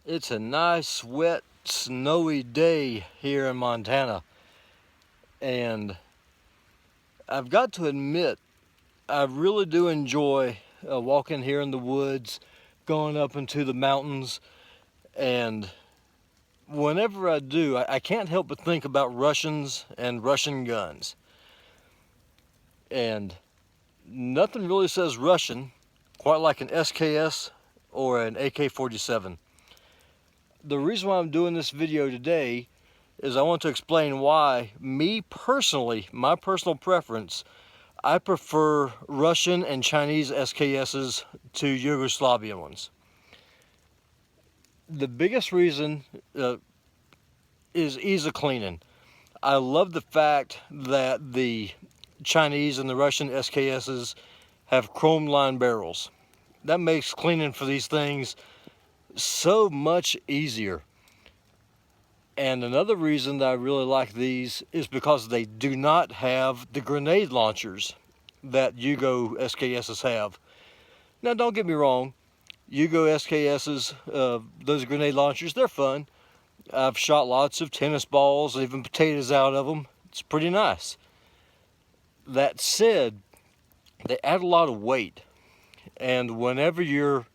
It's a nice, wet, snowy day here in Montana, and I've got to admit, I really do enjoy walking here in the woods, going up into the mountains, and whenever I do, I can't help but think about Russians and Russian guns. And nothing really says Russian quite like an SKS or an AK-47. The reason why I'm doing this video today is I want to explain why, me personally, my personal preference, I prefer Russian and Chinese SKSs to Yugoslavian ones. The biggest reason is ease of cleaning. I love the fact that the Chinese and the Russian SKSs have chrome lined barrels. That makes cleaning for these things so much easier. And another reason that I really like these is because they do not have the grenade launchers that Yugo SKSs have. Now don't get me wrong, Yugo SKSs, those grenade launchers, they're fun. I've shot lots of tennis balls, even potatoes out of them. It's pretty nice. That said, they add a lot of weight. And whenever you're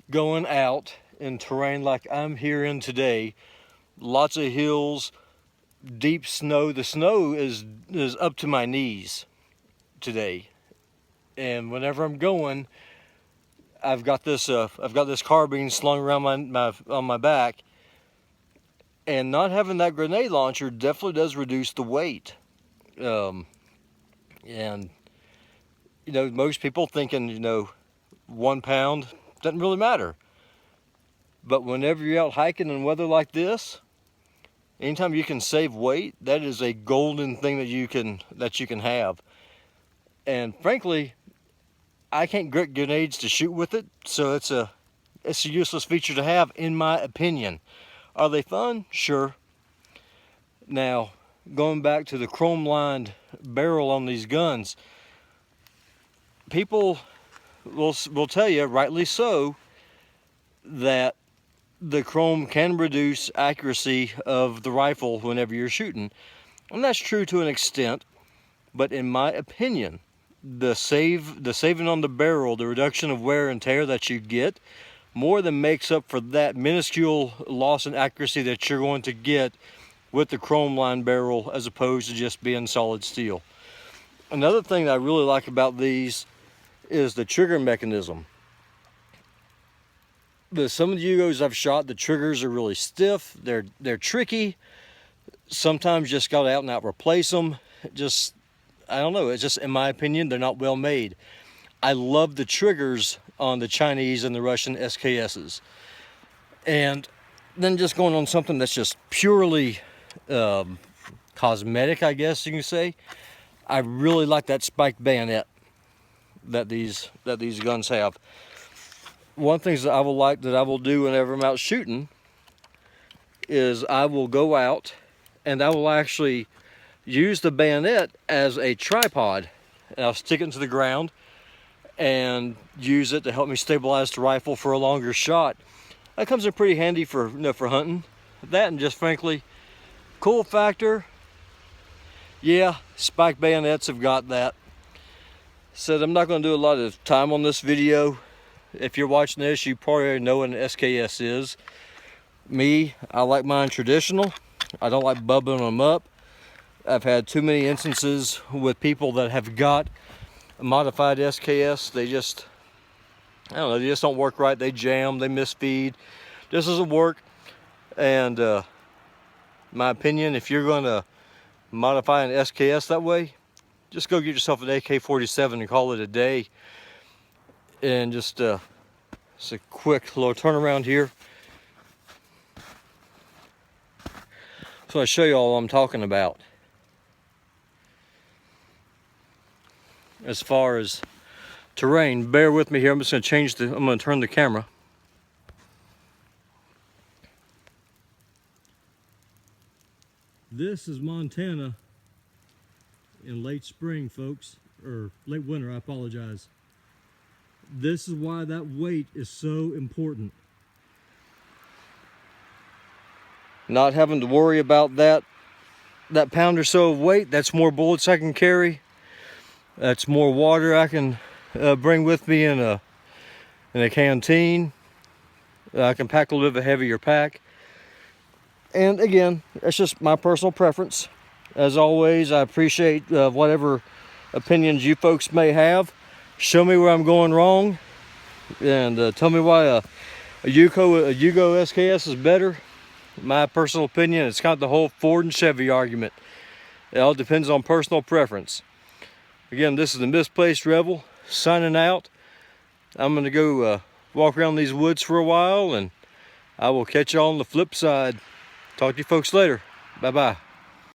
going out in terrain like I'm here in today, lots of hills, deep snow. The snow is up to my knees today. And whenever I'm going, I've got this carbine slung around on my back. And not having that grenade launcher definitely does reduce the weight. And you know, most people thinking, 1 pound doesn't really matter. But whenever you're out hiking in weather like this, anytime you can save weight, that is a golden thing that you can have. And frankly, I can't get grenades to shoot with it, so it's a useless feature to have, in my opinion. Are they fun? Sure. Now, going back to the chrome-lined barrel on these guns, people will tell you, rightly so, that the chrome can reduce accuracy of the rifle whenever you're shooting. And that's true to an extent, but in my opinion, the saving on the barrel, the reduction of wear and tear that you get, more than makes up for that minuscule loss in accuracy that you're going to get with the chrome lined barrel as opposed to just being solid steel. Another thing that I really like about these is the trigger mechanism. Some of the Yugos I've shot, the triggers are really stiff. They're tricky. Sometimes just got to out and out replace them. I don't know. It's just, in my opinion, they're not well made. I love the triggers on the Chinese and the Russian SKSs. And then just going on something that's just purely cosmetic, I guess you can say. I really like that spiked bayonet that these guns have. One thing that I will do whenever I'm out shooting is I will go out and I will actually use the bayonet as a tripod. And I'll stick it into the ground and use it to help me stabilize the rifle for a longer shot. That comes in pretty handy for hunting. That, and just frankly, cool factor. Yeah, spiked bayonets have got that. Said I'm not going to do a lot of time on this video. If you're watching this, you probably already know what an SKS is. Me, I like mine traditional. I don't like bubbling them up. I've had too many instances with people that have got a modified SKS. They just don't work right. They jam, they misfeed. This doesn't work. And my opinion, if you're going to modify an SKS that way, just go get yourself an AK-47 and call it a day. And just it's a quick little turnaround here. So I show you all what I'm talking about. As far as terrain, bear with me here. I'm going to turn the camera. This is Montana in late spring, folks, or late winter, I apologize. This is why that weight is so important. not having to worry about that pound or so of weight. That's more bullets I can carry. That's more water I can bring with me in a canteen. I can pack a little bit of a heavier pack. And again, that's just my personal preference. As always, I appreciate whatever opinions you folks may have. Show me where I'm going wrong, and tell me why a Yugo SKS is better. My personal opinion, it's kind of the whole Ford and Chevy argument. It all depends on personal preference. Again, this is the Misplaced Rebel signing out. I'm going to go walk around these woods for a while, and I will catch y'all on the flip side. Talk to you folks later. Bye-bye.